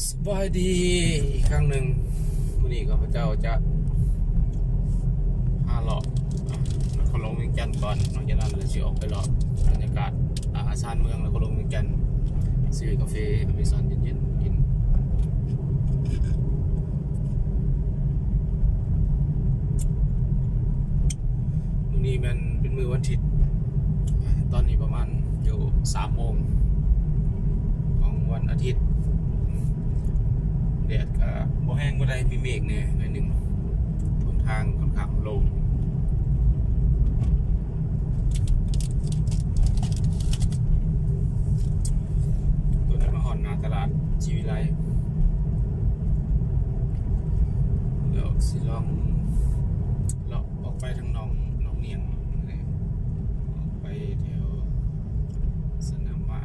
สบายดีอีกครั้งหนึ่งวันนี้ข้าพเจ้าจะหาเลาะนครหลวงเวียงจันทร์ก่อนหลังจากนั้นเราจะออกไปเลาะบรรยากาศชานเมืองนครหลวงเวียงจันทร์ซื้อกาแฟอเมซอนเย็นๆกินมื้อนี้มันเป็นมื้อวันอาทิตย์ตอนนี้ประมาณอยู่3 โมงของวันอาทิตย์แดดก็บ่แห้งบ่ได้มีเมฆเนี่ยหน่อยหนึ่งบนทางค่อนข้างโล่งตัวนี้มาฮอดหน้าตลาดชีวิไลเดี๋ยวสิลองเลาะออกไปทางหนองเนียงออกไปแถวสนามม้า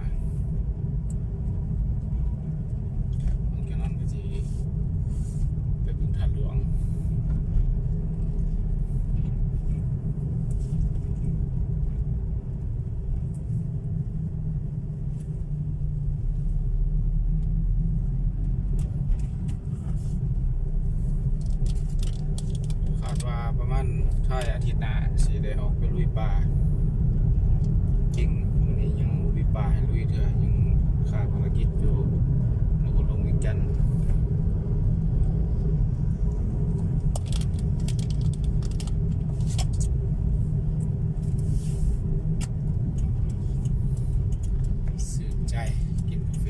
ไปบึงทานหลวงคาดว่าประมาณท้ายอาทิตย์หน้าสิได้ออกไปลุยป่าจริงมื้อนี้ยังลุยป่าให้ลุยเถอะยังขาดภารกิจอยู่นครหลวงเวียงจันทร์สื่นใจกินกาแฟ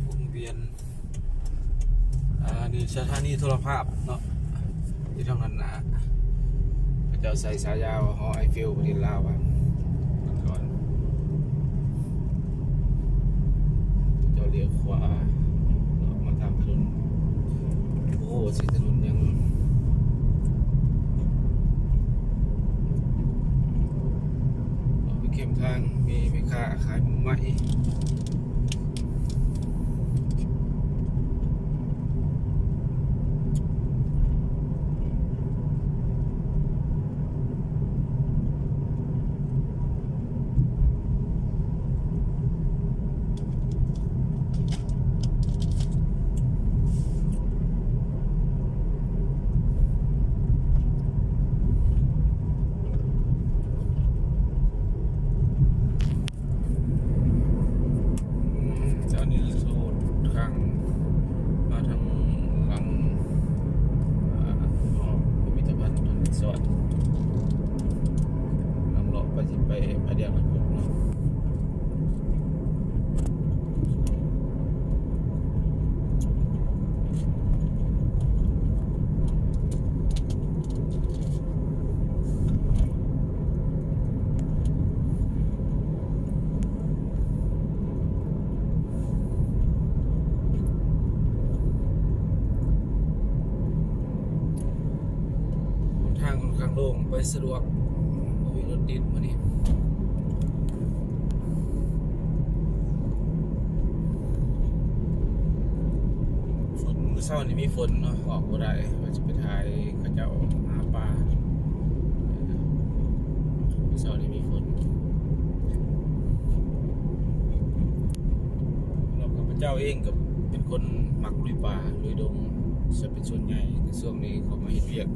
วงเวียนนี่สถานีโทรภาพเนาะที่ทางนั้นนะพระเจ้าใส่สายยาวหอไอฟิลประเทศลาวก่อนเจ้าเลี้ยวขวามาทางถนนโอ้สิถนนยังไปเข้มทางมีแม่ค้าขายหมูไหมเจ้านี่โซดข้างมาทางหลังพิพิธภัณฑ์ทันสวัสดิ์หลังเลาะไปสิไปพระเดียงหลังพกเนาะทางค่อนข้างโล่งไปสะดวกไม่มีรถติดมานี่ฝนมื้อเช้านี่มีฝนเนาะออกบ่ได้ว่าจะไปถ่ายเขาเจ้าหาปลามื้อเช้านี่มีฝนเรากับพระเจ้าเองกับเป็นคนมักลุยป่าลุยดงจะเป็นส่วนใหญ่ในช่วงนี้เขามาเฮ็ดเวียก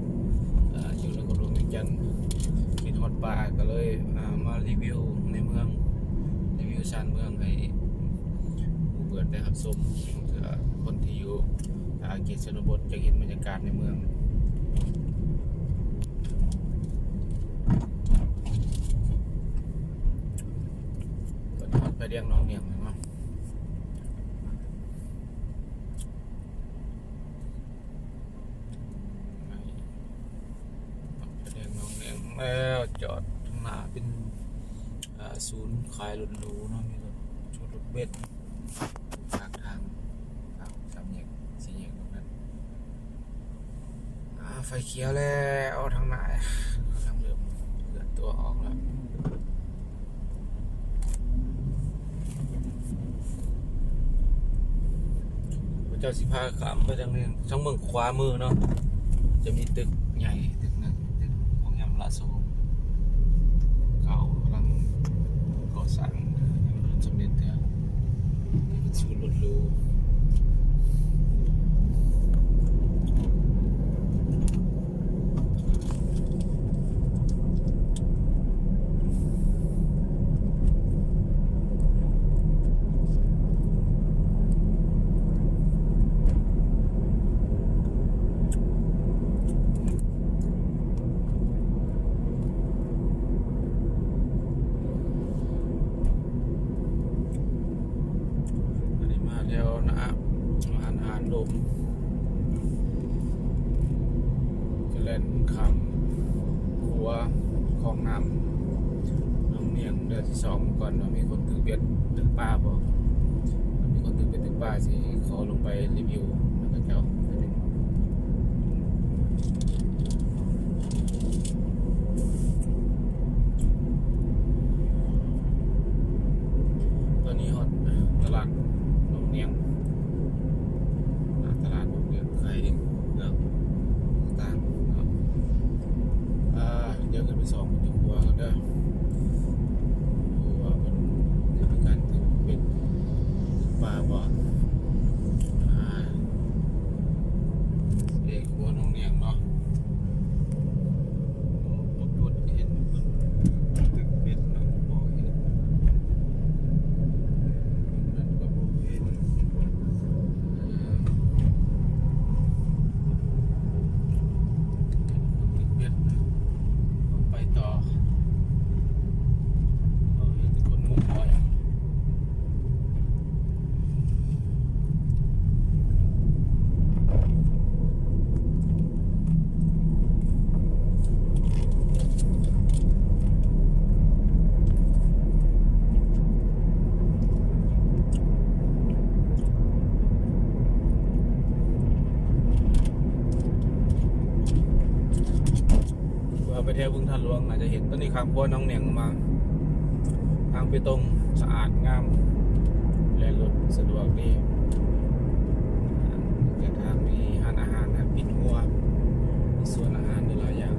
อยู่ในกรุงเวียงจันทร์กินฮอดป่าก็เลยมารีวิวในเมืองรีวิวชานเมืองให้ผู้เปิดได้รับชมเพื่อคนที่อยู่เขตชนบทจะเห็นบรรยากาศในเมืองก็ฮอดไปเรียงน้องเนียงเนาะแล้วจอดข้างหน้าเป็นศูนย์ขายรถหรูเนาะมีรถชุดรถเบนซ์ทางสามแยกสี่แยกตรงนั้นไฟเขียวแล้วทางไหนทางเริ่มเลื่อนตัวออกแล้วพระเจ้าสิพาขามไปทางนี้ทั้งเมืองขวามือเนาะ จะมีตึกใหญ่ตึกหนึ่งตึกโรงแรมลาโซเขากำลังก่อสร้างยังไม่สำเร็จแต่เป็นศูนย์รถหรูแล้วนะอาหารลมกระเล่นคำหัวคลองน้ำน้องเนียงเดือนที่สองก่อนมีคนตึกเบียดตึกป้าบอกมีคนตึกเบียดตึกป้าสิขอลงไปรีวิวแล้วก็เจ้าตอนนี้ฮอตตลาดน้องเนียงตลาดน้องเนียงขายเรื่องต่างเดี๋ยวขึ้นไปสองจุดหัวกันเด้อว่ามันมีการตึกเป็นป่าบ่เด็กหัวน้องเนียงเนาะปกติเห็นตึกเป็นเนาะบ่เห็นนั่นก็บ่เห็นตึกเป็นไปต่อเห็นคนงงบ่อยไปเที่ยวบึงท่าหลวงอาจจะเห็นต้นนี้ข้างโพน้องเนียงมาทางไปตรงสะอาดงามแล่นรถสะดวกดีแต่ทางมีร้านอาหารนะปิดหัวมีส่วนอาหารหลายอย่าง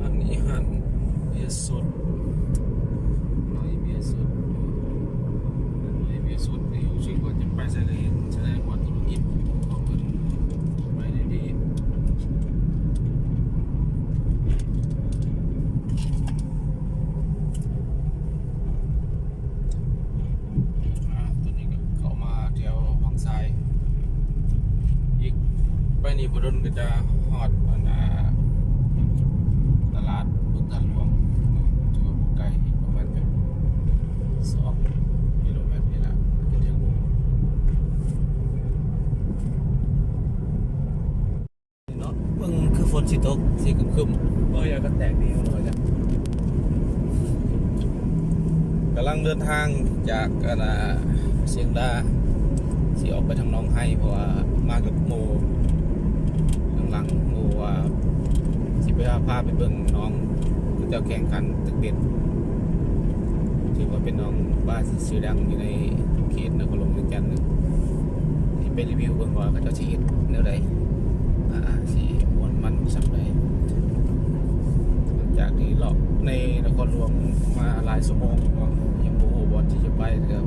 อันนี้หันเบียร์สดน้อยเบียร์สดน้อยเบียร์สดนี่รู้สึกว่าจะไปแสดงว่าธุรกิจของคนไปได้ดีตัวนี้ก็เข้ามาแถววังไซอีกไปนี่บดลก็จะฮอดตลาดบึงท่าหลวงถือว่าบ่ไกลอีกประมาณแบบ2 กิโลเมตรนี่แหละจะถึงเนาะเบิ่งคือฝนสิตกสิครึมๆบ่อยากก็แตกดีหน่อยจ้ะกำลังเดินทางจากเชียงดาสิออกไปทางหนองไห้เพราะว่ามากับโมหลังๆโมว่าสิไปพาไปเบิ่งน้องคือเจ้าแข่งขันตึกเบ็ดถือว่าเป็นน้องบ้านชื่อดังอยู่ในเขตนครหลวงเวียงจันทน์ที่ไปรีวิวเบิ่งว่าเขาเจ้าสิเฮ็ดแนวใดสิม่วนมันสักใดหลังจากที่เลาะในนครหลวงมาหลายชั่วโมงก็ยังบ่ฮู้บ่ที่จะไปครับ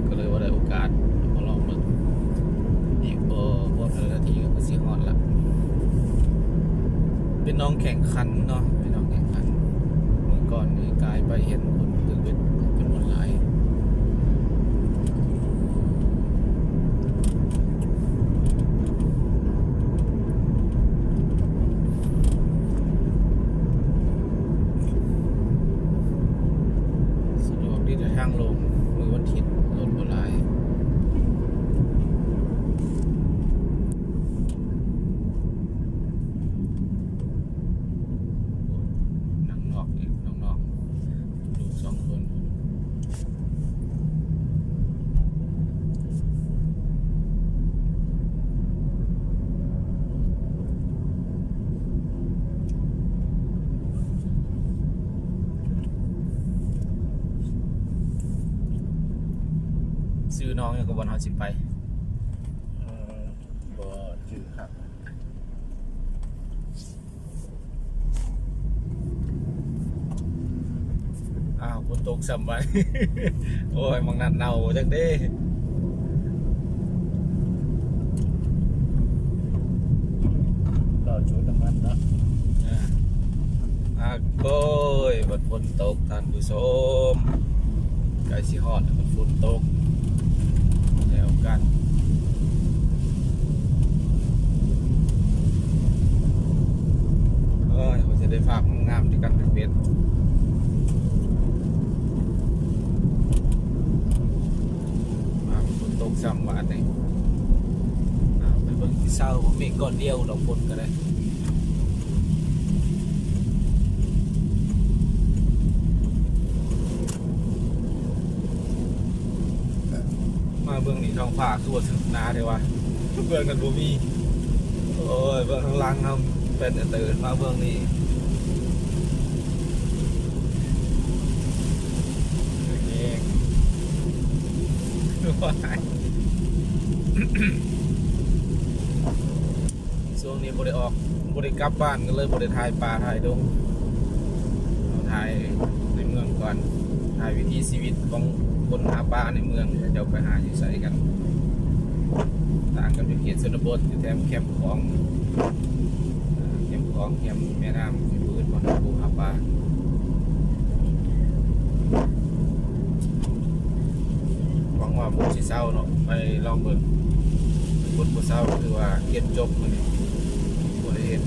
ก็เลยว่าได้โอกาสมาลองเบิ่งอีกบ่นาทีก็สิฮอดละเป็นน้องแข่งขันเนาะเป็นน้องแข่งขันเมื่อก่อนนี่กลายไปเห็นคนตึกเป็นจำนวนหลายสะดวกดีแต่ทางลงมือวันอาทิตย์รถบ่หลายนั่งนอกอีกน้องๆลูก2 คน ซื้อน้องอย่างกับวันเฮาสิไป บ่ชื่อครับ อ้าวฝนตกซ้ำไป โอ้ยมังนัดเน่าจักเด้ เราชุดน้ำมันเนาะ โอ้ยบัดฝนตกท่านผู้ชมใกล้สิฮอดแล้วบัดฝนตกแล้วกันเอ้ยผมจะได้ฝากงามๆด้วยกันเป็นเบ็ดมาฝนตกซ้ำบาดนี่ไปเบิ่งที่เศร้าผมมีก้อนเดียวดอกฝนก็ได้มาเบื้องนี้ท้องฟ้าคือว่าถึงนาเลยวะเบื้องนั้นบ่มีโอ้ยเบื้องข้างล่างเราเป็นแต่ตื่นมาเบื้องนี้เองช่วงนี้บ่ได้ออกบ่ได้กลับบ้านก็เลยบ่ได้ถ่ายป่าถ่ายดงเราถ่ายในเมืองก่อนถ่ายวิถีชีวิตของคนหาปลาในเมืองเดี๋ยวไปหาอยู่ใส่กันต่างกับอยู่เขตชนบทอยู่แถมแคมป์ของแคมป์แม่น้ำที่พื้นของปูหาปลาหวังว่าฝนสิเศร้าเนาะไปลองเบิ่งฝนบ่เศร้าคือว่าเรียนจบมื้อนี้บ่ได้เห็น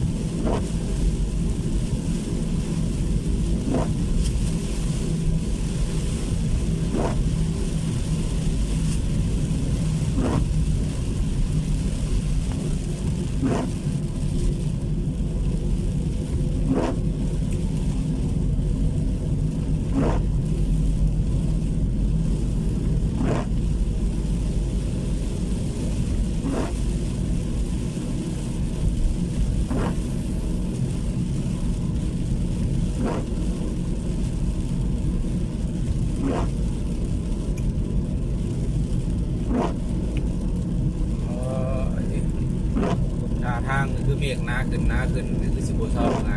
ทางคือเมฆหนาขึ้นคือสิบเศร้าไง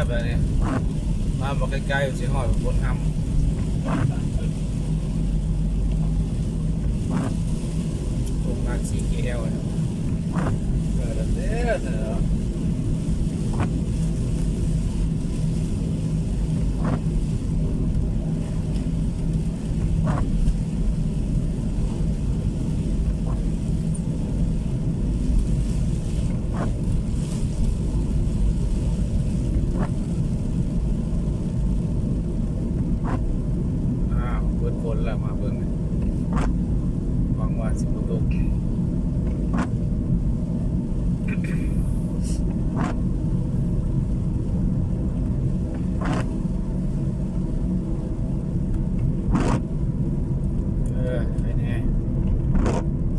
แบบนี้มาบอกใกล้ๆสิหอยบนห้ำโรงงาน CKL นะเกิดเด้อเถอะฝนแล้วมาเบิ่งหวังว่าสิบ่ตกให้แน่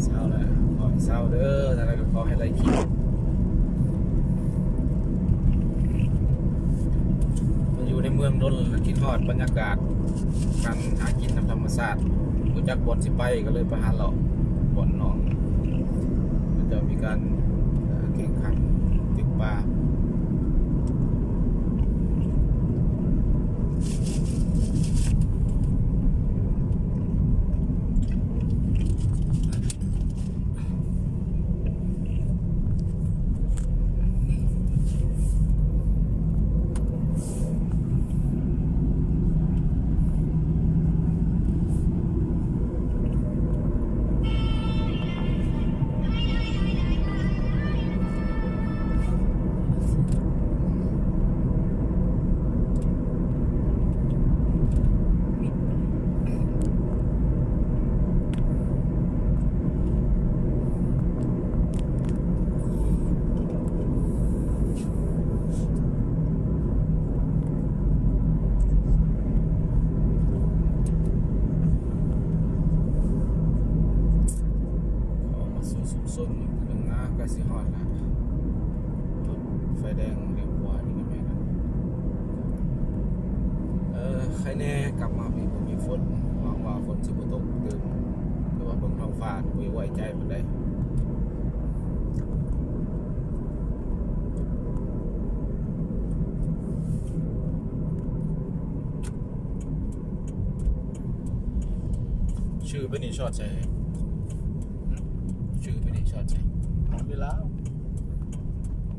เศร้าแล้วขอให้เศร้าเด้อแต่ละก็ขอให้ไรคิดมันอยู่ในเมืองนนท์คิดฮอดบรรยากาศการหากินธรรมชาติรู้จักบ่อนสิไปก็เลยไปหาเลาะบ่อนหนองมันจะมีการแข่งขันตึกปลา ใครแน่กลับมาพี่ผมมีฝนหวังว่าฝนสิบ่ตกตื่นแต่ว่าเบิ่งท้องฟ้าบ่ไว้ใจปานใดชื่อเป็นนี่ช็อตใช่ชื่อเป็นนี่ช็อตใช่ ของเวลา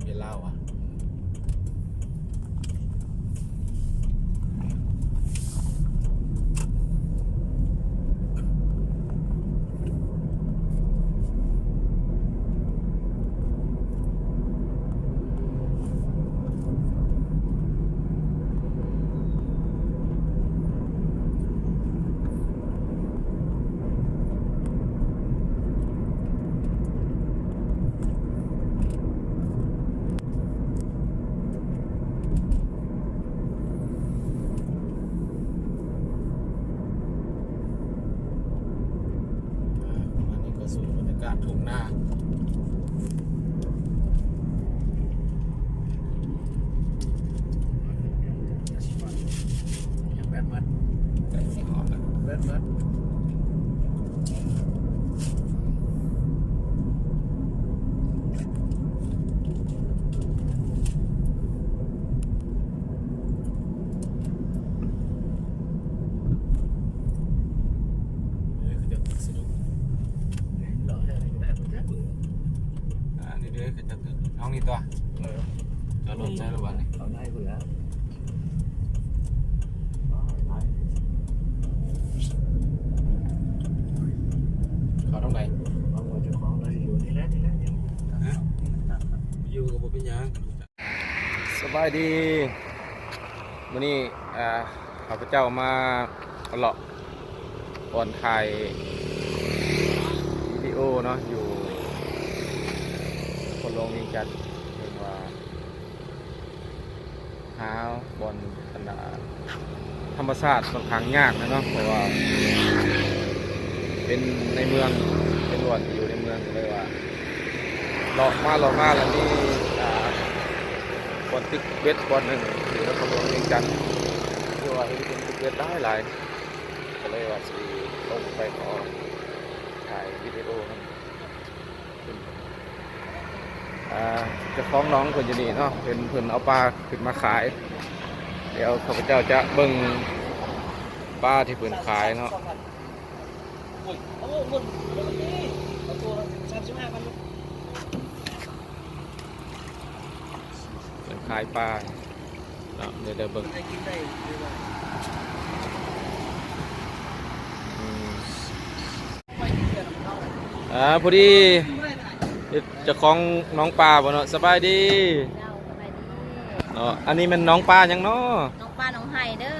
เบียร์เหล้าอ่ะอันนี้ก็สู่บรรยากาศทุ่งนาแบนมัด ไก่สีหอมนะ แบนมัด นี่คือจะตึกสนุก หล่อแค่ไหนก็ได้ผมจะ นี่เด้อคือจะตึกน้องนี่ตัวจะลดใช้ระหว่างนี้ เอาได้คุณแล้ว เขาต้องไหน บางวันจะคล้องเราอยู่นี่แหละนี่แหละ อยู่กับบ่เป็นหยังสบายดีมื้อนี้ข้าพเจ้ามาเลาะก่อนถ่ายวิดีโอเนาะอยู่คนลงนี้จัดเรียกว่าหาบอนขนาดธรรมชาติค่อนข้างยากนะเนาะเพราะว่าเป็นในเมืองเป็นวันที่อยู่ในเมืองเลยว่าเลาะมาแล้วนี่บอนติ๊กเบ็ดบอนหนึ่งอยู่ในคนลงนี้จัดคือว่าเห็นเป็นติ๊กเบ็ดได้หลายก็เลยว่าสิลงไปขอถ่ายวิดีโอนั่นเจะคล้าของน้องคนอยู่นี่เนาะเป็นเพิ่นเอาปลาขึ้นมาขาย เดี๋ยวข้าพเจ้าจะเบิ่งปลาที่เพิ่นขายเนาะ โอ้โหหมดปกติเอาตัว35,000ลูก เพิ่นขายปลาเนาะเดี๋ยวเบิ่ง ได้กินได้ดีกว่า อืม ไม่กินเดือนของเขาเลย พอดี กินไม่ได้ เจ้าของน้องปลาบ่เนาะสบายดี เราสบายดี เนาะอันนี้มันน้องปลาหยังเนาะ น้องป้าน้องไห้เด้อ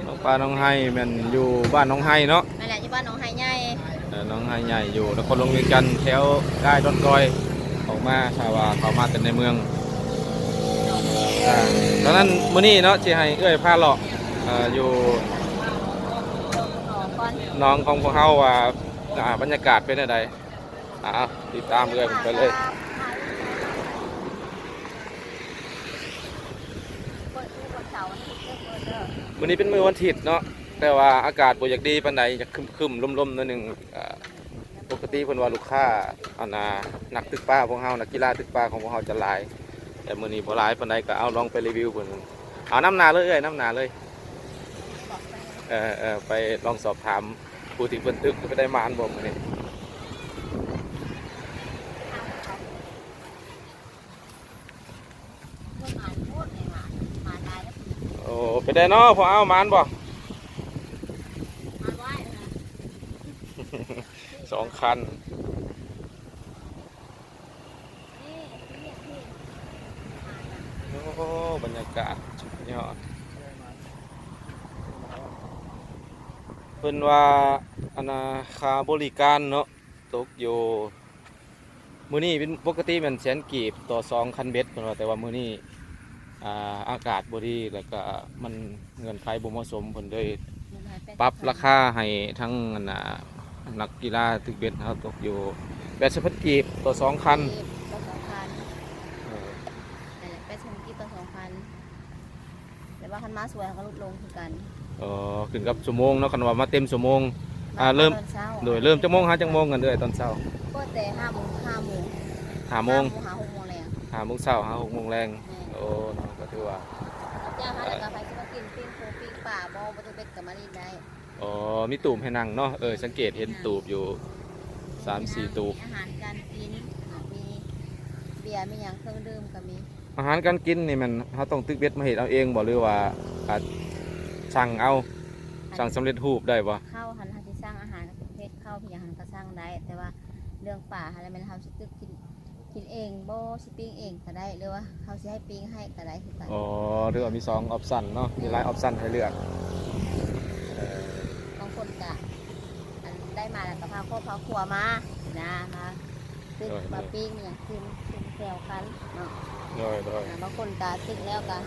น้องปลาน้องไห้แม่นอยู่บ้านน้องไห้เนาะ นั่นแหละที่บ้านน้องไห้ใหญ่ น้องไห้ใหญ่อยู่นครหลวงเวียงจันทร์แถวใต้ดอนกอยออกมาถ้าว่าเขามาแต่ในเมืองตอนนั้นมื้อนี้เนาะสิให้เอ้ยพาเลาะอยู่ น้องก่อน น้องของพวกเฮาว่าบรรยากาศเป็นอะไรติดตามเลยผมไปเลย เปิดตู้วันเสาร์นี่เปิดเด้อ วันนี้เป็นมื้อวันอาทิตย์เนาะแต่ว่าอากาศบ่อยากดีปานใดจะครึมๆลมๆนิดนึงปกติเพิ่นว่าลูกค้านักตึกปลาพวกเฮานักกีฬาตึกปลาของพวกเฮาจะหลายแต่มื้อนี้บ่หลายปานใดก็เอาลองไปรีวิวเพิ่นเอาน้ำหนาเลยน้ำหนาเลยไปลองสอบถามผู้ที่เพิ่นตึกไปได้มานบ่มื้อนี้ เมื่อหานโคตรเลยหานตายแล้ว โอ้ไปได้เนาะพอเอามานบ่ หานไหวนะ 2 คัน นี่ที่ โอ้บรรยากาศสุดยอดเพิ่นว่าค่าบริการเนาะตกอยู่มื้อนี้เป็นปกติมันแสนกีบต่อ2คันเบ็ดเพิ่นว่าแต่ว่ามื้อนี้อากาศบ่ดีแล้วก็มันเงื่อนไขบ่เหมาะสมเพิ่นเลยปรับราคาให้ทั้งนักกีฬาตึกเบ็ดเฮาตกอยู่80,000กีบต่อ2คัน ต่อ2,000 เออ นั่นแหละ80,000กี่ต่อ2,000แต่ว่าคันม้าสวยเขาก็ลดลงคือกัน เอ อ๋อขึ้นกับชั่วโมงเนาะคันว่ามาเต็มชั่วโมงเริ่ม ตอนเช้า โดยเริ่มจักโมงหาจักโมงกันเด้อตอนเช้า ก็แต่5 โมง 5โมง หา6 โมงแรง 5โมงเช้าหา6โมงแรงโอ้เนาะก็ถือว่า จ้างหาแล้วก็ไปสิมากินปิ้งโคปิ้งป่าบ่บ่ต้องเป็ดกับมาลินได้ อ๋อมีตูบให้นั่งเนาะสังเกตเห็นตูบอยู่ 3-4 ตูบ อาหารการกินมีเบียร์มีหยังเครื่องดื่มก็มี อาหารการกินนี่มันเฮาต้องตึกเบ็ดมาเฮ็ดเอาเองบ่หรือว่าสั่งเอาสั่งสำเร็จรูปได้บ่ ข้าวหันหาสิสร้างอาหารประเภทข้าวพี่หยังหันก็สร้างได้ แต่ว่าเรื่องป่าหันแล้วมันเฮาสิตึกกินเองบ่สิปิ้งเองก็ได้หรือว่าเฮาสิให้ปิ้งให้ก็ได้คือกัน อ๋อหรือว่ามี2ออปชั่นเนาะมีหลายออปชั่นให้เลือก บางคนก็อันได้มาแล้วก็พาครอบครัวมานะมาตึกมาปิ้งเนี่ยกินแซวกันเนาะ โดย บางคนก็ตึกแล้วก็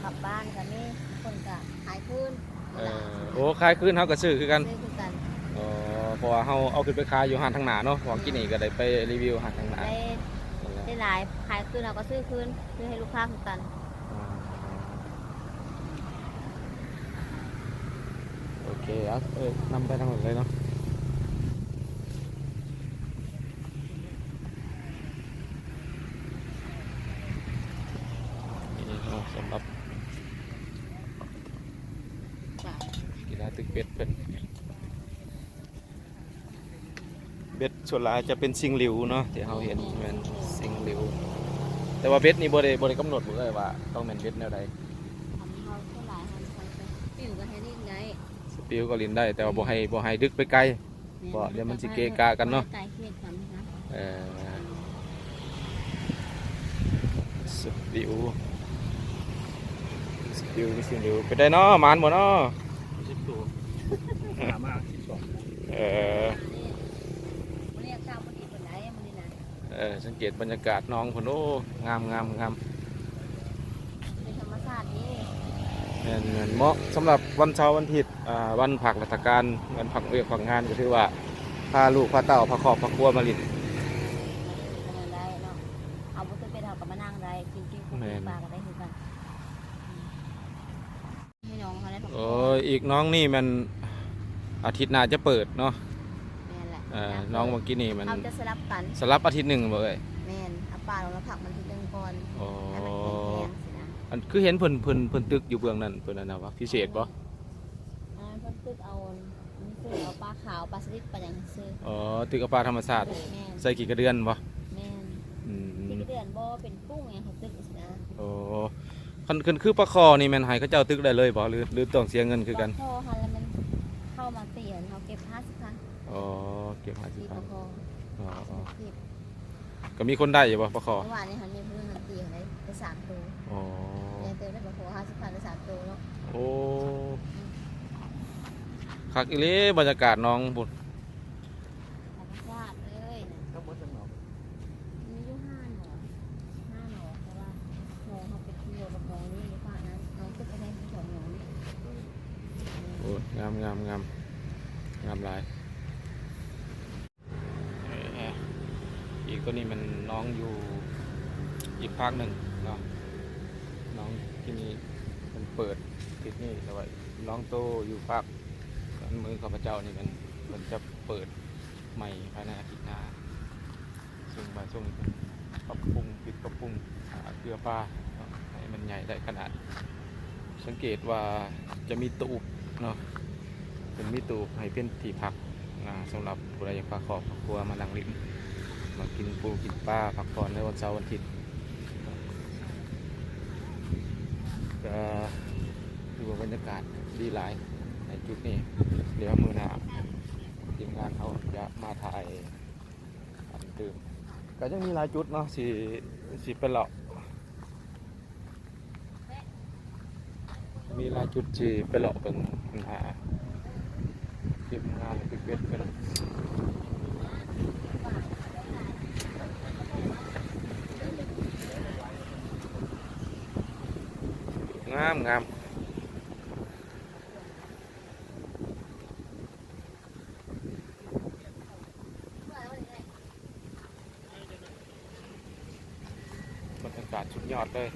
กลับบ้านก็มีบางคนก็หายคืน โอ้ขายคืนเฮาก็ซื้อคือกัน ซื้อคือกัน อ๋อเพราะว่าเฮาเอาขึ้นไปขายอยู่ห้างทางหน้าเนาะของกินนี่ก็ได้ไปรีวิวห้างทางหน้า ได้หลายขายคืนเราก็ซื้อคืนซื้อให้ลูกค้าคือกัน โอเคเอานำไปทางหมดเลยเนาะนี่เนาะสำหรับกีฬาตึกเบ็ดเป็นเบ็ดส่วนหลายจะเป็นซิงหลิวเนาะที่เราเห็นเป็นซิงหลิวแต่ว่าเบ็ดนี่บ่ได้กำหนดเลยว่าต้องเป็นเบ็ดแนวใด ทำเขาเท่าไหร่ทำเขาปิวก็ให้นี่ไง สปิลก็ลินได้แต่ว่าบ่ให้ดึกไปไกล เพราะเดี๋ยวมันสิเกะกะกันเนาะ ไก่เขียดทำนะ สปิลมีซิงหลิวไปได้เนาะหมานบ่เนาะ 10 ตัวหามา12 มันเรียกข้าวมันดีเป็นไรมันดีนะ สังเกตบรรยากาศน้องพนโอ้งาม เป็นธรรมชาตินี่ เหมาะสำหรับวันเสาร์วันอาทิตย์วันผักราชการวันผักเวียกผักงานก็ถือว่าพาลูกพาเต้าพาครอบพาครัวมาลิน มันได้เนาะเอาบุตรเป็นเอากับมานั่งได้กินปิ้งปลาก็ได้คือกันให้น้องเขาได้ผัก โอ้ยอีกน้องนี่มันอาทิตย์หน้าจะเปิดเนาะ แม่นแหละ น้องเมื่อกี้นี่มัน เขาจะสลับกัน สลับอาทิตย์หนึ่งบ่เอ้ย แม่นเอาปลาลงแล้วผักมันทีนึงก่อน อ๋อ ให้มันแข็งๆสินะ อันคือเห็นเพิ่นตึกอยู่เบื้องนั้นเพิ่นนั่นนะว่าพิเศษบ่ เพิ่นตึกเอาซื้อเอาปลาขาวปลาสลิดปลาอย่างซื้อ อ๋อตึกเอาปลาธรรมชาติ แม่น ใส่กี่กระเดือนบ่ แม่น อืม ที่เดือนบ่เป็นกุ้งอย่างเขาตึกสินะ โอ้คันคือปลาคอนี่แม่นให้เขาเจ้าตึกได้เลยบ่หรือต้องเสียเงินคือกัน พอหันแล้วมันเข้ามาเตียนเขาเก็บ50 ค่ะ อ๋อเก็บ ที่พอ 50,000 พอ อ๋อ เก็บ ก็มีคนได้อยู่บ่ปลาคอ เมื่อวานนี้หันมีเพื่อนหันตีเขาได้3 ตัว อ๋อ เนี่ยเติมได้บ่พอ50,000ได้3 ตัวเนาะ โอ้คักอีหลีบรรยากาศน้องบุญ ธรรมชาติเลยนะ ทั้งหมดทั้งหมด มีอยู่5 หน่อ5 หน่อเพราะว่าหน่อเขาเป็นกิโลกับหน่อนี่หรือเปล่านั้นน้องตึกอะไรที่2 หน่อนี่ โอ้งามหลายอีกตัวนี้มันน้องอยู่อีกภาคหนึ่งเนาะน้องที่นี่มันเปิดทิศนี่แต่ว่าน้องโตอยู่ภาคมือข้าพเจ้านี่มันจะเปิดใหม่ภายในอาทิตย์หน้าซึ่งบางช่วงนี้ปรับปรุงเกลือปลาเนาะให้มันใหญ่ได้ขนาดสังเกตว่าจะมีตูบเนาะเป็นมีตูบให้เป็นที่พักสำหรับบุรีปลาขอบครัวมานั่งริมมากินปูกินปลาพักผ่อนในวันเสาร์วันอาทิตย์ก็ดูบรรยากาศดีหลายในจุดนี้เดี๋ยวมือหน้าทีมงานเขาจะมาถ่ายอันตื่นก็ยังมีหลายจุดเนาะสิเป็นหลอกมีหลายจุดที่เป็นหลอกเป็นหาทีมงานปิดเวทกันงามบรรยากาศสุดยอดเลย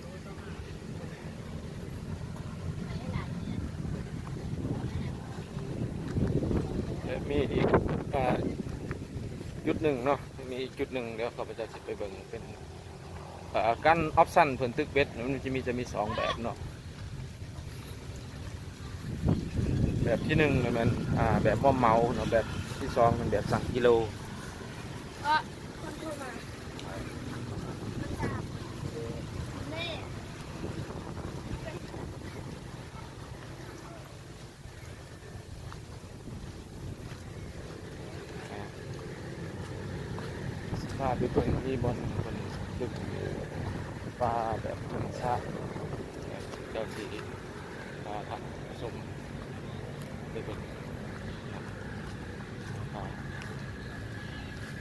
มีอีกจุดหนึ่งเนาะมีอีกจุดหนึ่งเดี๋ยวข้าพเจ้าจะไปเบิ่งเป็นกั้นออปชั่นเพิ่นตึกเบ็ดมันจะมี2แบบเนาะแบบที่1มันแบบม่อมเมาเนาะแบบที่2มันแบบสั่งกิโลคนโทรมาแม่ พาไปเบิ่งมีบอลคนตึกปลาแบบธรรมชาติเจ้าสีปลาผักผสมไปเบิ่ง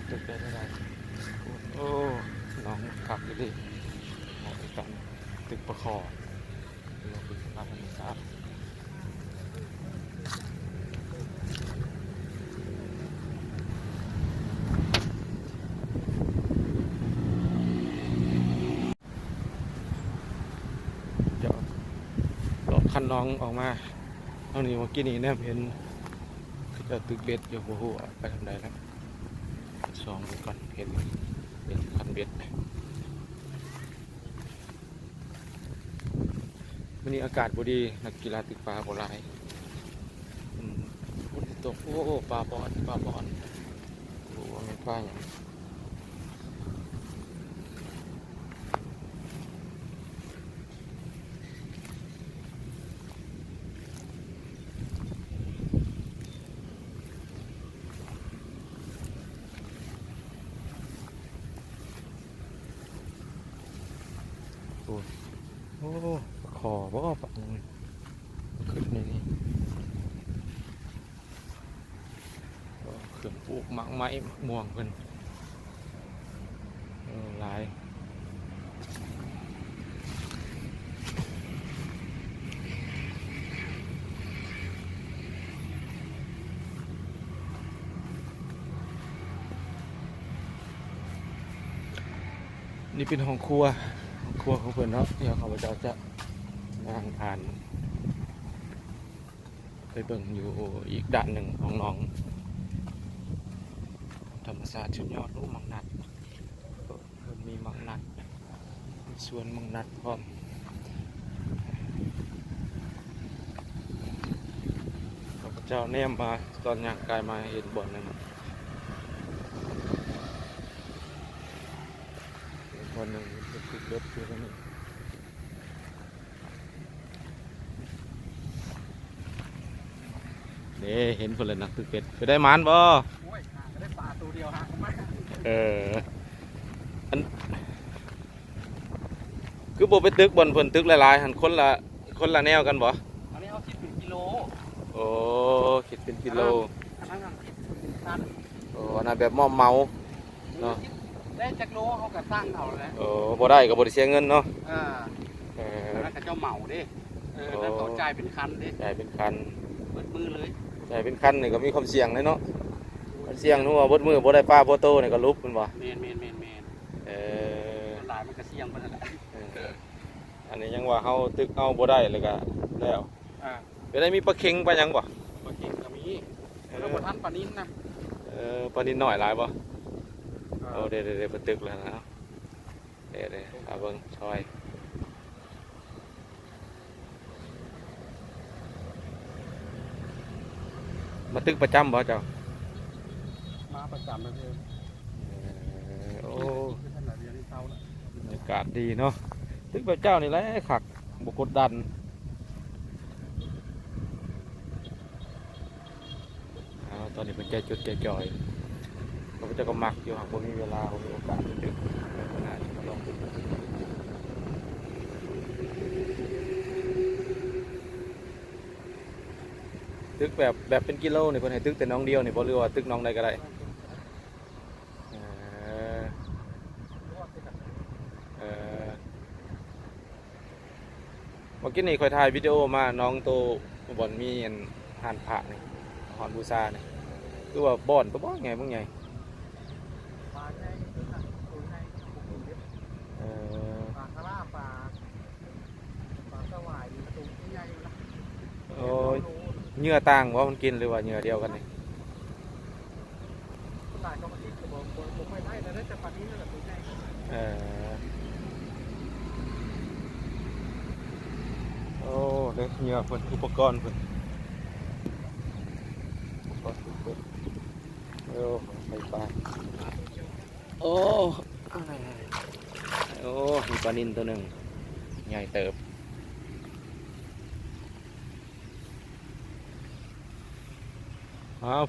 ตึกได้เท่าไหร่โอ้น้องขับไปดิเหมาะกับตึกประคอเราเป็นปลาธรรมชาติคันน้องออกมาเอานี่เมื่อกี้นี่แนบเห็นคือจะตึกเบ็ดอยู่หัวไปทำไดแล้วสองดูก่อนเห็นคันเบ็ดวันนี้อากาศพอดีนักกีฬาตึกปลาโบราณฝนตกโอ้ปลาบอนโอ้ไม่ปลาอย่างโอ้ขอบ่ปะขึ้นนี่เครื่องปลูกมักไม้ม่วงเพิ่นหลายนี่เป็นห้องครัวของเพื่อนเนาะเดี๋ยวเขาจะนั่งทานไปเบิ่งอยู่อีกด้านหนึ่งของน้องธรรมศาสตร์ชุดยอดรู้มังนัดมันมีมังนัดมีสวนมังนัดพร้อมข้าพเจ้าแนมมาตอนย่างกายมาเห็นบ่อนนั่นคนหนึ่งคือรถคือคนหนึ่งนี่เห็นคนเลยนักตึกเป็ดไปได้มันบ่โอ้ยหาก็ได้ปลาตัวเดียวหามาอันคือบ่ไปตึกบนเพิ่นตึกหลายๆหันคนละแนวกันบ่อันนี้เอาคิดเป็นกิโลโอ้คิดเป็นกิโลอันนั้นคิดเป็นตันโอ้อันนั้นแบบม่อมเมาเนาะได้จากโลเขาก็สร้างเขาเลยโอ้บ่ได้ก็บ่ได้เสียเงินเนาะแล้วก็เจ้าเหมาดิแล้วเขาจ่ายเป็นคันดิจ่ายเป็นคันเบิดมือเลยจ่ายเป็นคันนี่ก็มีความเสี่ยงเลยเนาะเสี่ยงทั่วเบิดมือบ่ได้ปลาบ่โตนี่ก็ลุบมันบ่แม่นหลายมันก็เสี่ยงเพิ่นนั่นแหละอันนี้ยังว่าเฮาตึกเอาบ่ได้เลยก็แล้วไปได้มีปลาเค็งปลาหยังบ่ปลาเค็งก็มีแล้วบ่ทันปลานิ้นนะปลานิ้นน้อยหลายบ่โอ้เดี๋ยวไปตึกแล้วนะเดี๋ยวเอาเบิ่งช่วยมาตึกประจำบ่เจ้ามาประจำเลยโอ้บรรยากาศดีเนาะตึกแบบเจ้านี่แหละขักบกดดันตอนนี้เป็นแก่จุดแก่จ่อยเราก็จะก็มักอยู่หากว่ามีเวลามีโอกาสจะตึกขนาดนี้ลองตึกตึกแบบเป็นกิโลนี่เพิ่นให้ตึกแต่น้องเดียวนี่บ่หรือว่าตึกน้องใดก็ได้เมื่อกี้นี่คอยถ่ายวิดีโอมาน้องโตบอนมีหานพระนี่หอนบูชานี่คือว่าบ่อนบ่ไงบ่ไงปลาใหญ่ตัวใหญ่ปลาคาราปลาสวายตัวใหญ่ละโอ้ยเหยื่อต่างว่ามันกินหรือว่าเหยื่อเดียวกันนี่ นี้แล้วตัวใหญ่ โอ้ได้เหงื่อเพิ่นอุปกรณ์เพิ่นโอ้ไฟฟ้าโอ้โอ้มีปลานิลตัวหนึ่งใหญ่เติบ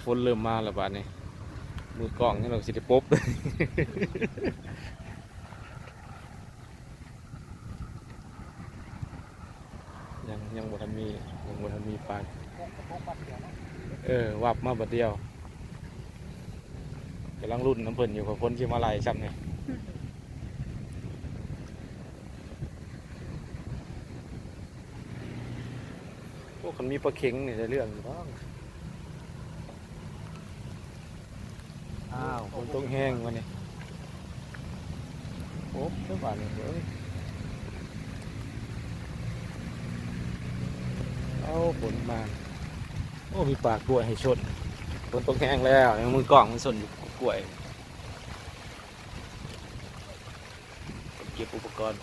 ฝนเริ่มมาแล้วบาดนี้มือกล้องนี่เราสิได้ปุ๊บ ยังบ่ทันมีปลาวับมาบัดเดียวกำลังรุ่นน้ำเพิ่นอยู่กับคนที่มาไล่ซ้ำเนี่ยโอ้คนมีปลาเข็งนี่จะเรื่องบ้างฝนตกแห้งวันนี้โอ้เจ้าบ้านนี่เอ้ยเอาฝนมาโอ้มีปลากล้วยให้ชนฝนตกแห้งแล้วมือกล่องมันสนอยู่กล้วยเก็บอุปกรณ์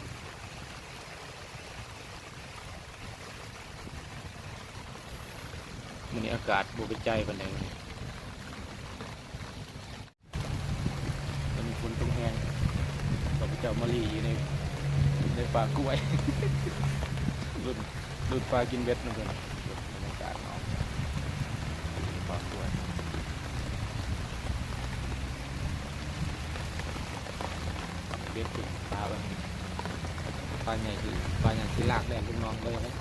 มันนี้อากาศบูเป็นใจปันใดมันมีฝนตกแห้งเราไปเจ้ามะลีอยู่ในป่ากล้วย รุ่นปลากินเบ็ดนั่นเองบรรยากาศเนาะปลากล้วยเบ็ดติดปลาแบบปลาใหญ่ที่ลากแดงลูกน้องเลยนะ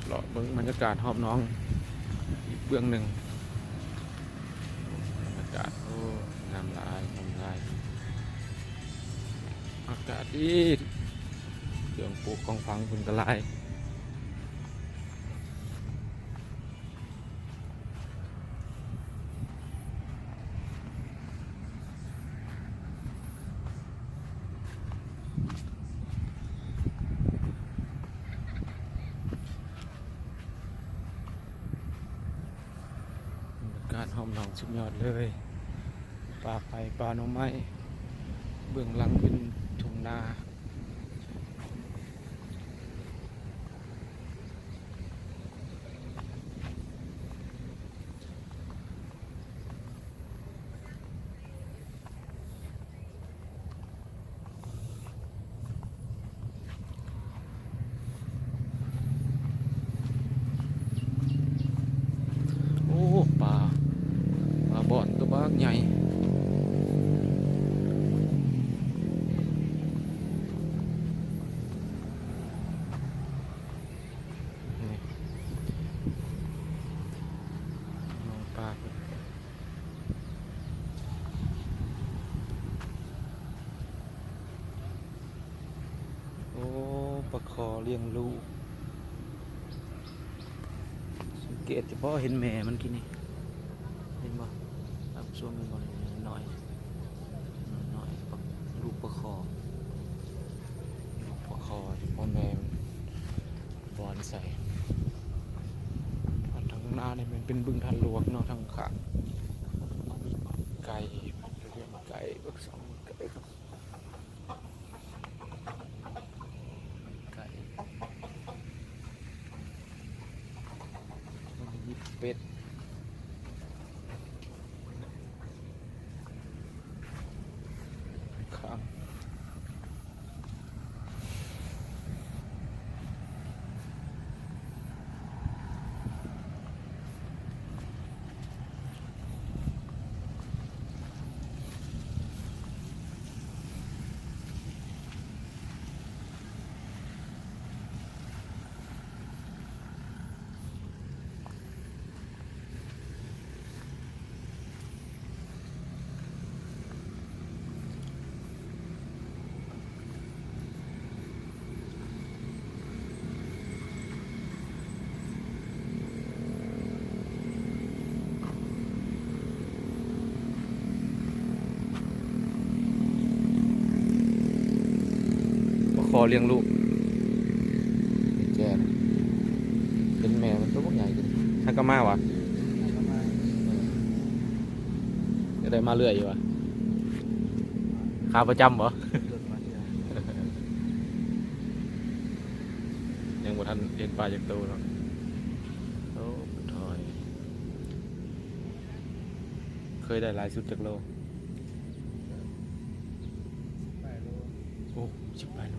เลาะเบิ่งบรรยากาศหอบน้องอีกเบื้องหนึ่งบรรยากาศโอ้น้ำลายอากาศดีเครื่องปลูกกองฟังคุณกระไรการหอมหนองสุดยอดเลยปลาไผ่ปลาหน่อไม้เบื้องหลังเป็นทุ่งนาโอ้ปลาบ่อนตัวบ้างใหญ่ปลาโอ้ปลาคอเลี้ยงลูกสังเกตเฉพาะเห็นแม่มันกินนี่เห็นบ่ครับช่วงนี้บ่น้อยลูกปลาคอพ่อแม่บอนใส่ทางหน้าเนี่ยมันเป็นบึงทันหลวงเนาะทางขาไก่เรียกไก่บักสองไก่ครับไก่มีเป็ดข้างคอเลี้ยงลูกแก่เป็นแม่มันตัวพวกใหญ่กัน ก็มาวะจะได้มาเรื่อยอยู่วะขาประจำเหรอ ยังบ่ทันเห็นปลาจากตัวเนาะโอ้ปุถอยเคยได้หลายสุดจากโลโอ้18 โล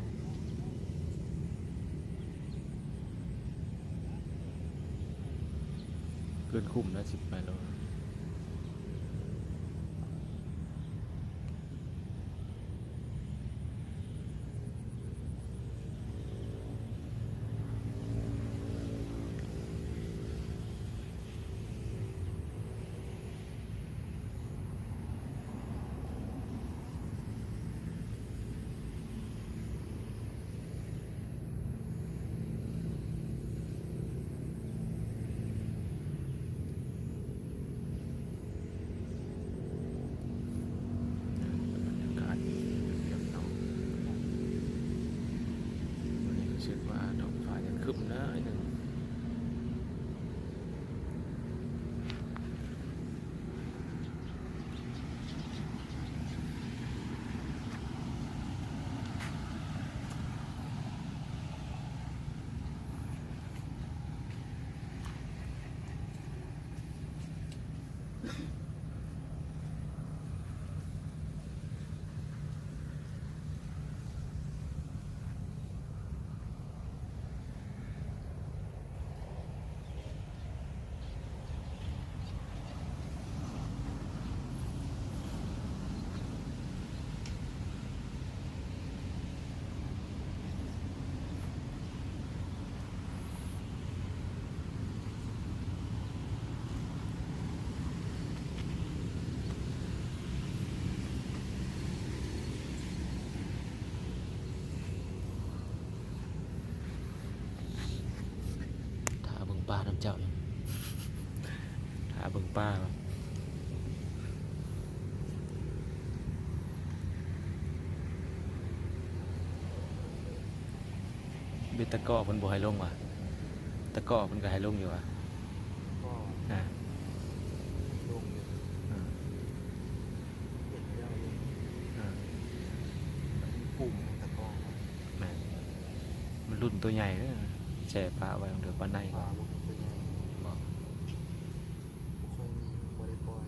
เกินคุ้มนะ18 โลรู้สึกว่าดอกฟ้ายังคึมนะไอ้หนึ่งถ้าเบิ่งปลาน้ำเจ้าอยู่ถ้าเบิ่งปลาเบ็ดตะกร้อมันบ่ให้ลงว่ะตะกร้อมันก็ให้ลงอยู่ว่ะ ก็ อ่า ลงเลย อ่า เห็นแล้วลง อ่า ปุ่มตะกร้อ แม่นมันรุ่นตัวใหญ่เด้อแช่ปลาไว้เดี๋ยวปลาใน ป ก็ ลาลงเป็นไง บอก ค่อยมีบริปล่อย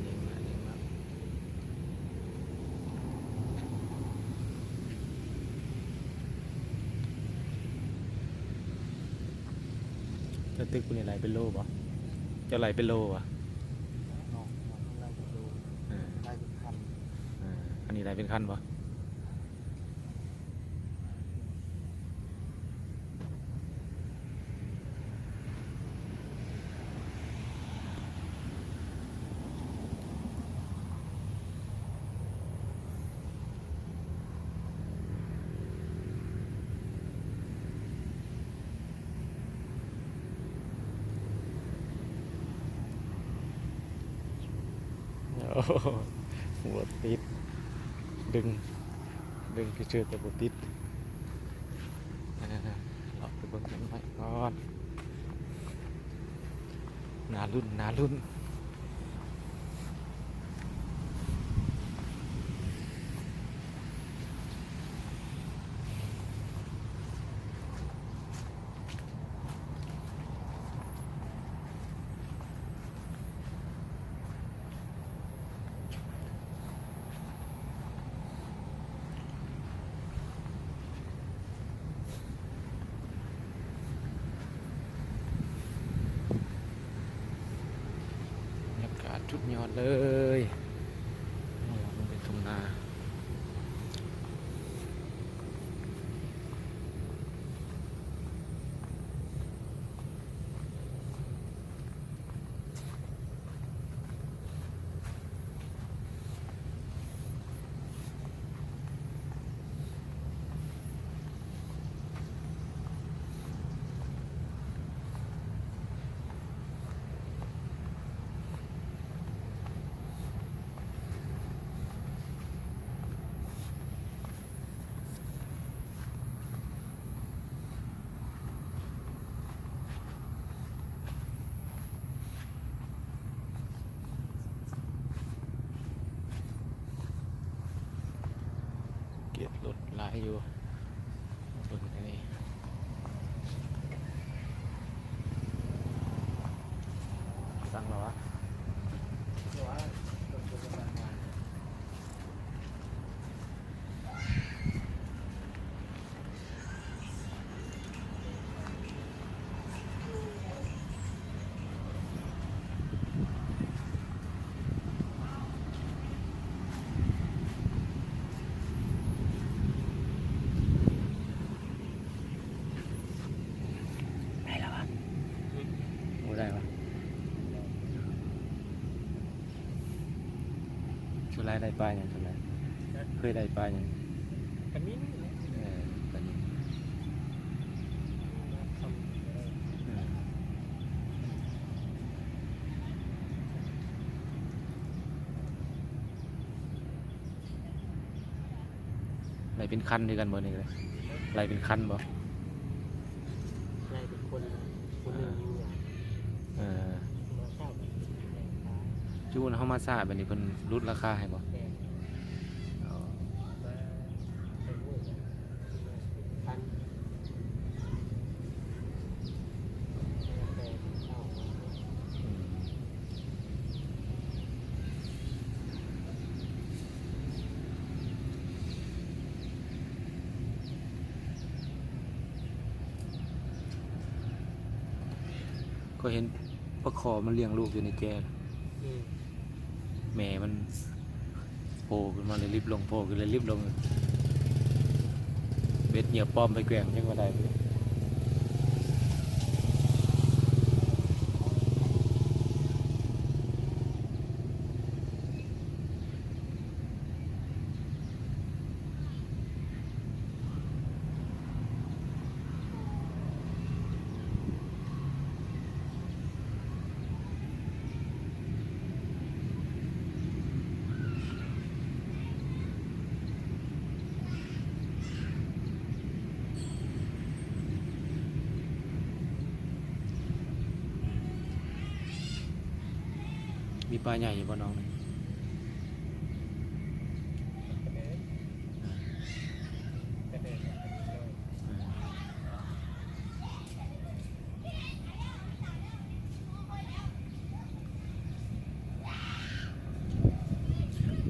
เลี้ยงมาเลี้ยงมาเจะตึกคุณนี่ไหลเป็นโลบ่จะไหลเป็นโลวะ น้องข้างล่างจะดู อ่า ได้เป็นพัน อ่าอันนี้ไหลเป็นขั้นบ่โอ้โหหัวติดดึงคือเชือกแต่บ่ติดเราไปเบิ่งกันไปก่อนน่ารุ่นบรรยากาศชุดยอดเลยโอ้มันเป็นทุ่งนา บ ายอยู่เบิ่งอันนี้สั่งแล้ววะได้ปะสุดท้ายได้ปลาอย่างสุดท้ายเคยได้ปลาอย่าง กันนี้ ตอนนี้ไหลเป็นคันด้วยกันบ่นี่เลยไหลเป็นคันบ่ นายเป็นคนคนหนึ่งอยู่มาเช่า จูนเขามาซาแบบนี้เพิ่นลดราคาให้บ่ แต่มาเป็นลูกพันก็เห็นปลาขอมันเลี้ยงลูกอยู่ในแก่แม่มันโผล่ขึ้นมาเลยรีบลงโผล่ขึ้นเลยรีบลงเบ็ดเหยียบป้อมไปแกว่งยังบ่ได้เลยมีปลาใหญ่อยู่บ่น้อง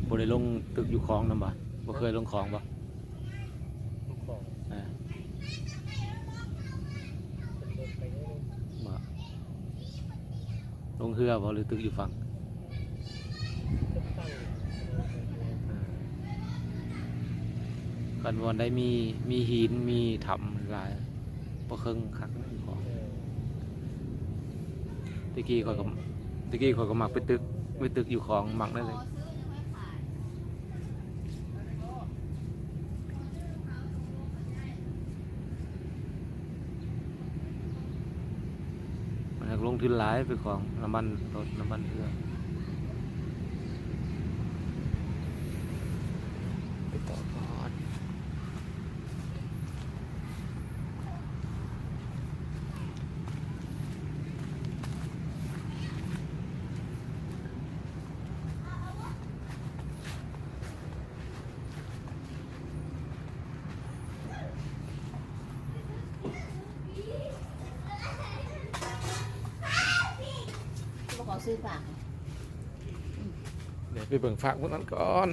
บ่ได้ลงตึกอยู่คลองนำบ่บ่เคยลงคลองบ่ ลูกของ อ่า เป็นเดินไปเรื่อย บ่ลงเรือบ่หรือตึกอยู่ฝั่ง ๆตั้ง กันวันได้มีหินมีถ้ำหลายบ่เครื่องคักนั่นของตะกี้ข่อยก็มักไปตึกอยู่ของมักนั่นเลยมันลงทุนหลายไปของน้ำมันรถน้ำมันเรือไปต่อก่อนขอซื้อฝาก เดี๋ยวไปเบิ่งฝากพวกนั้นก่อน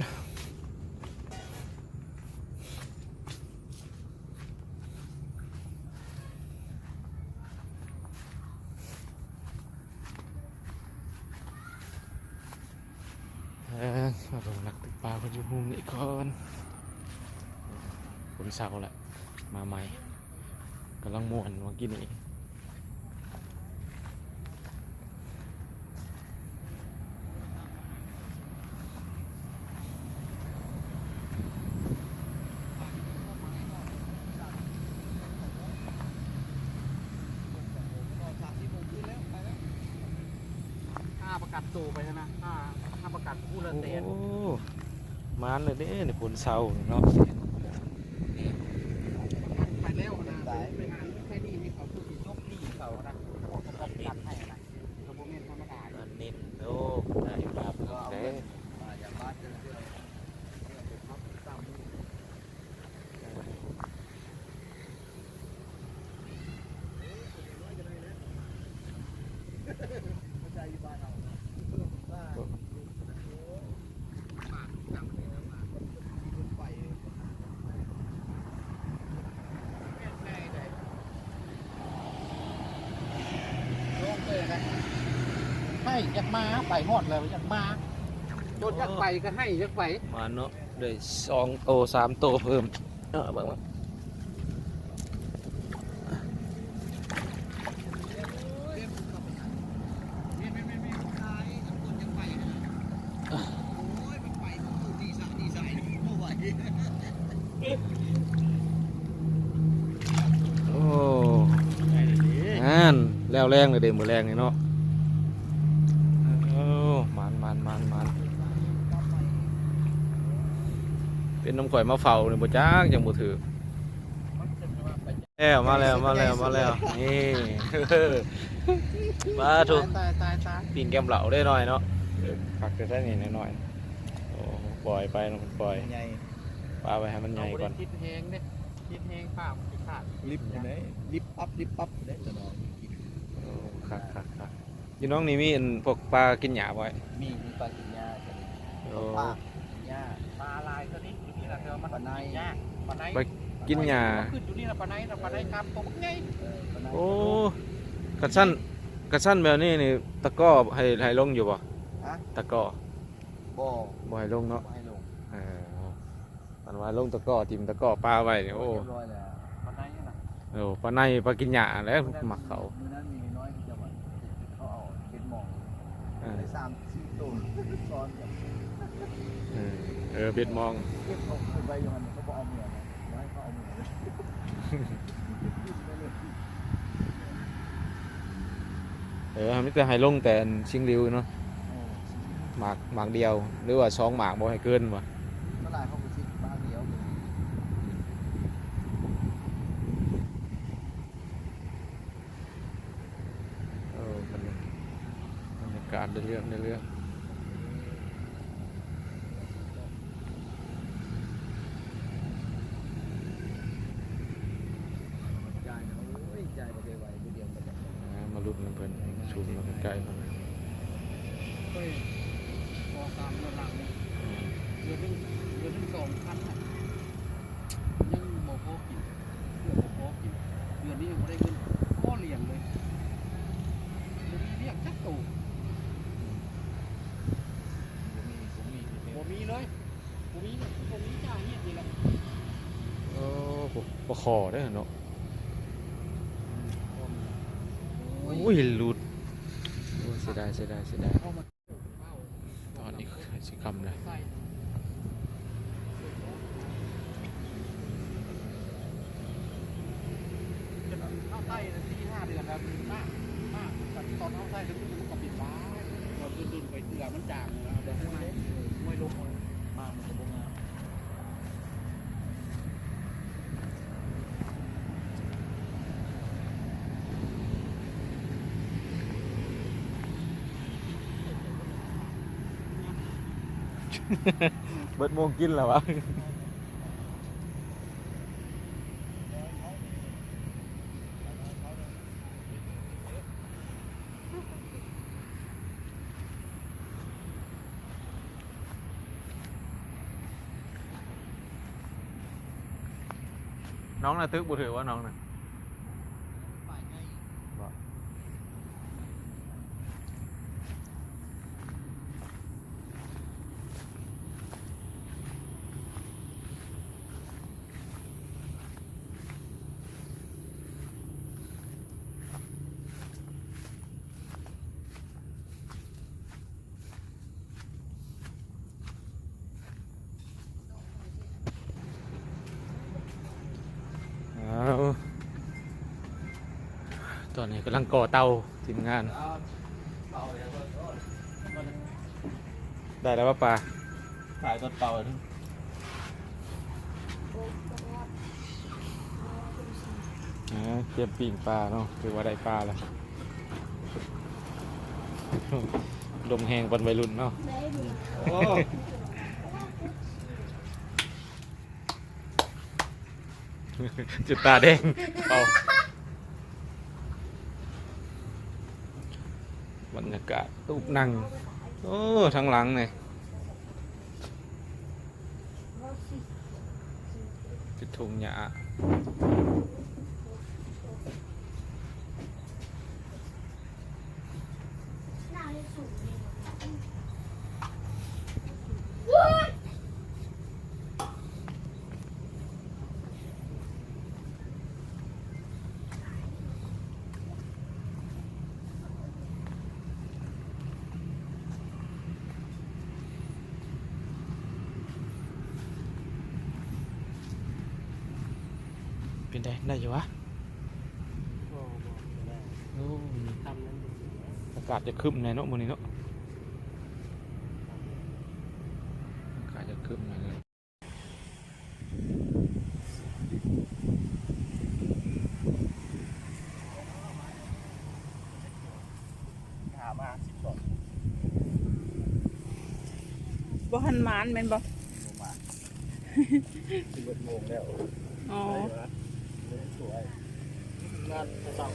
มาเบิ่งนักตึกปลาคนอยู่มุมนี้ก่อนฝนเศร้าแหละมาใหม่กำลังม่วนเมื่อกี้นี้ประกาศตัวไปนะถ้าประกาศผู้ละเตียน โอ้มานเลยเด้ในฝนเศร้าเนาะ ไปแล้วนะไปหาแค่นี้มีเขาผู้ที่ยกที่เขานะเขาประกาศให้นะเขาบ่แม่นธรรมดา อันนี้โอ้ได้ครับเด้ อย่าบ้าเจอเรื่องเป็นครับตาม ใจอยู่บ้านเราบ้านจังเลยนะมาที่คนไปแม่ได้ลงเลยนะให้อยากมาไปหมดเลยอยากมาโดนอยากไปก็ให้อยากไป มาเนาะได้2 โต 3 โตเพิ่มเบิ่งโอ้แล้วแรงเลยเด้มื้อแรงนี่เนาะโอ้มันเป็นน้ำข่อยมาเฝ้านี่บ่จักยังบ่ถือมาแล้วนี่ มาถูก ตาย ปีนแก้มเหล่าได้หน่อยเนาะพักได้นี่หน่อยโอ้ปล่อยไปเนาะปล่อย ใหญ่ ปลาไปให้มันใหญ่ก่อน คิดแหงเนี่ยคิดแหงข้าวขาดลิฟต์อยู่ไหนลิฟต์ปั๊บได้จะนอน โอ้ครับอยู่น้องนี่มีอันพวกปลากินหญ้าบ่อย มีปลากินหญ้าจะได้ โอ้ ปลากินหญ้าปลาลายตัวนี้อยู่นี่แหละเธอมันปลาในปลาใน ไปกินหญ้า ขึ้นอยู่นี่แหละปลาในครับตัวไง โอ้กระชั้นแบบนี้นี่ตะกร้อให้ลงอยู่บ่ตะกร้อ บ่ ให้ลงเนาะ ให้ลง มันว่าลงตะกร้อทิ่มตะกร้อปลาไว้นี่โอ้ เรียบร้อยแล้วปลาในนี่นะ โอ้ปลาในปลากินหญ้าแล้วหมักเขา มือนั้นมีน้อยที่จะมาเขาเอาเป็นหมองได้3-4ตัวซ้อนกัน เบ็ดมอง เก็บเขาขึ้นไปอยู่มันเขาบอกเอาเมียนะให้เขาเอาเมียเลย มิแต่ให้ลงแต่ชิงริวเนาะหมากเดียวหรือว่า2 หมากบ่ให้เกินว่ะ เมื่อไรเขาไปซิบ้านเดียวบรรยากาศในเรื่องใจประเดี๋ยวไว้เดียวกัน มาลุ้นกันเพิ่นชูมมาใกล้ๆเพิ่น เฮ้ยพอตามเรื่องหลังเนี่ยเดือนนึง2,000ยังโมโหกินเดือนนี้ยังไม่ได้เงินข้อเลี้ยงเลยเดือนนี้เรียกจักตู่บ่มีเลยบ่มีจ่ายเงี้ยนี่แหละ โอ้บ่ขอเด้อเนาะอุ้ยหลุดโอ้เสียดายตอนนี้สิคำเลย เข้าใต้4-5 เดือนแล้วมากตอนเข้าใต้แล้วมันก็ปิดฟ้าเราดุนไปเกลือมันจางแล้วเดี๋ยวข้างในไม่ลงมากมันจะลงมาเบิดโมงกินแล้ววะน้องน่ะตึกบ่ถือว่าน้องน่ะตอนนี้กำลังก่อเตาทีมงานได้แล้วป่ะปลา สายต้นเป่าถึง เตรียมปีงปลาเนาะคือว่าได้ปลาแล้วลมแห้งวันวัยรุ่นเนาะจุดตาแดงเป่า บรรยากาศรูปนั่งโอ้ทางหลังเนี่ยติดทุ่งหญ้าเป็นได้อยู่วะ บ่ได้ โอ้ ทำนั้น อากาศจะครึ้มในเนาะมื้อนี้เนาะอากาศจะครึ้มในเลย บ่หันหมานแม่นบ่ 11 โมงแล้ว อ๋อ สวย งานจะต้อง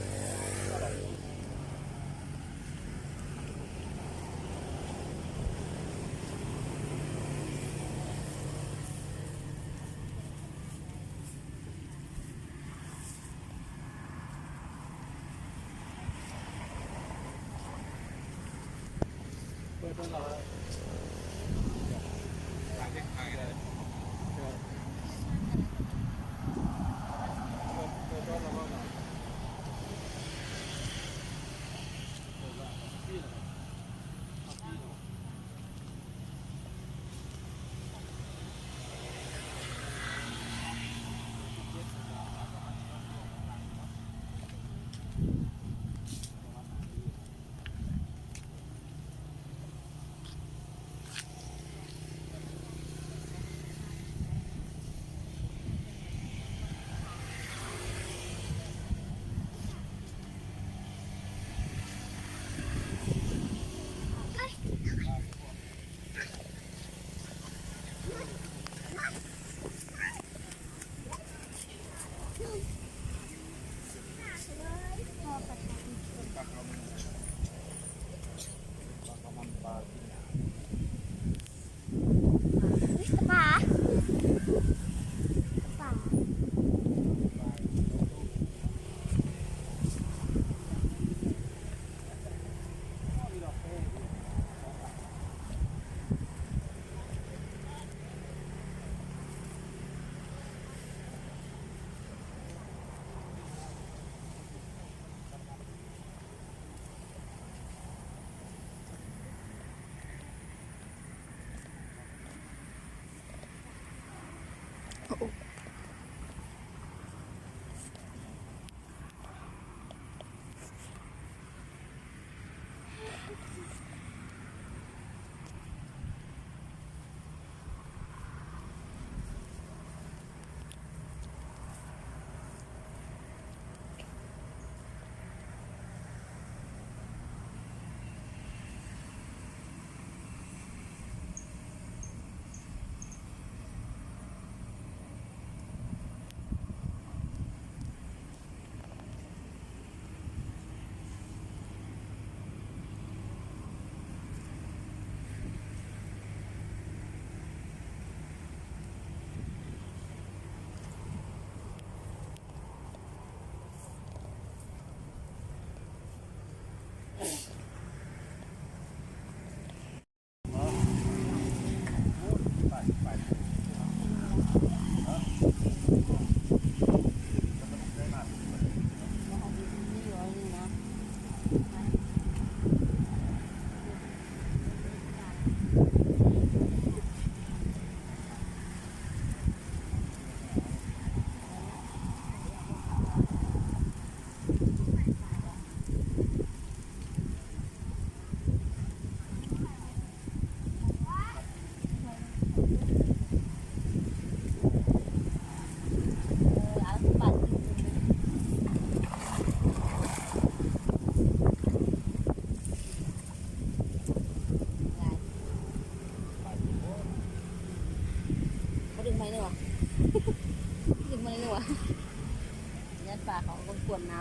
ยัดปลาเขาคนกวนน้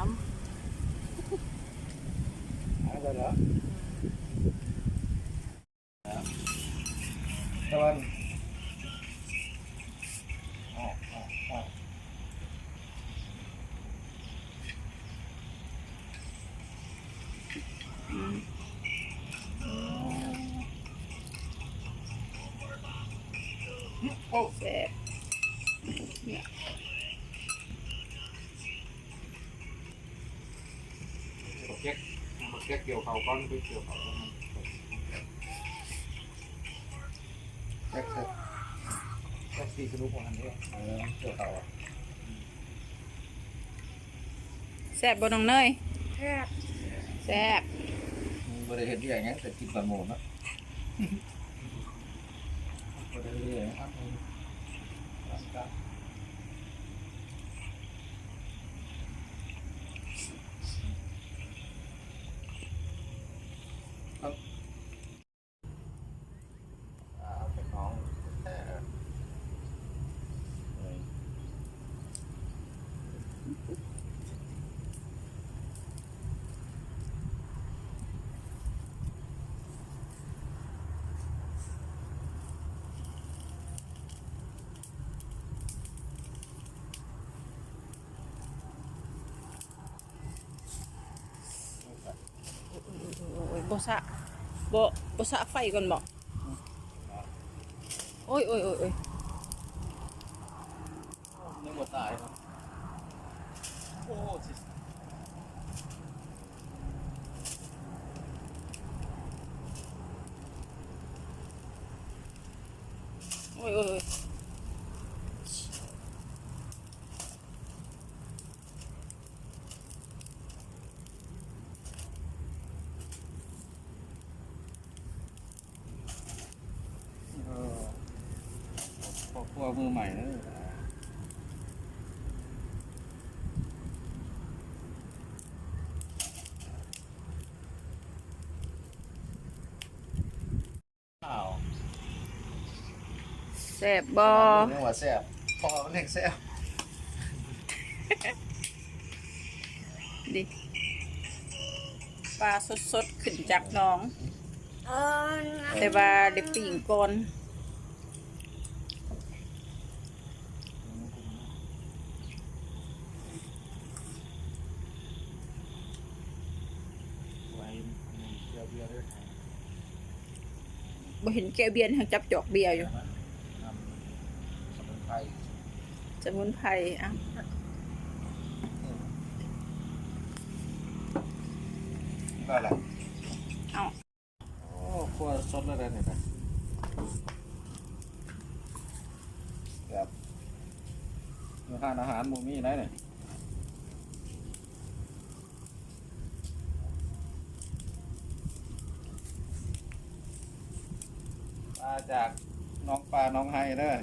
อะไรเหรอ ำ แซ่บ เก๊กเก๊กเกี่ยวเขาก้อนไปเกี่ยวเขาแก๊กตีสนุกกว่าอันนี้เกี่ยวเขา แซ่บบ่น้องเนยแซ่บ บ่ได้เห็นอย่างงั้นแต่กินปลาหมูนะบ่ได้เห็นอย่างนั้นเป็นของโอ้ยบ่สะไฟก่อนบ่โอ้ย ยังหมดตายครับโอ้สิ โอ้ยครอบครัวมือใหม่นะอ้าว แซ่บบ่ เรื่องว่าแซ่บพอมันแห้งแซ่บ ดิปลาสดๆขึ้นจากหนอง แต่ว่าได้ปิ้งก่อน ไว้เบียร์ด้วย บ่เห็นแก้วเบียร์ทางจับจอกเบียร์อยู่ นำสมุนไพร สมุนไพรอ่ะ ได้แหละ เอา โอ้ครัวสดแล้วเนี่ยนะแบบอาหารหมูมี่ไหนเนี่ยมาจากน้องปลาน้องไฮเด้อ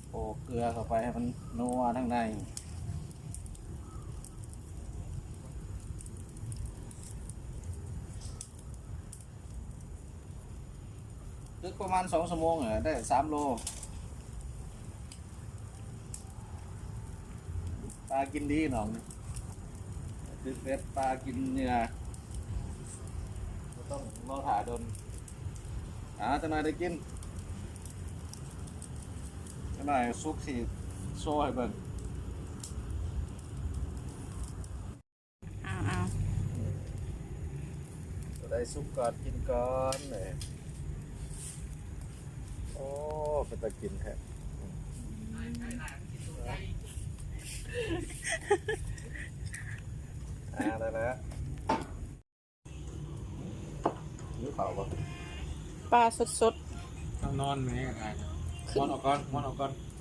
โปะเกลือเข้าไปให้มันนัวทั้งในตึกประมาณ2 ชั่วโมงได้3 โลปลากินดีหนองตึกเล็ดปลากินเนื้อไม่ต้องรอถ่าโดนจะนายได้กินจะนายซุปสีโซ่ให้เบิ่ง เอา จะได้ซุปก่อนกินก่อนเลยโอ้เป็นตะกินแท้ได้แล้วนิ้วเปล่าปะ ปลาสด ต้องนอนไหมกันนอนออกก่อนนอนออกก่อน ๆ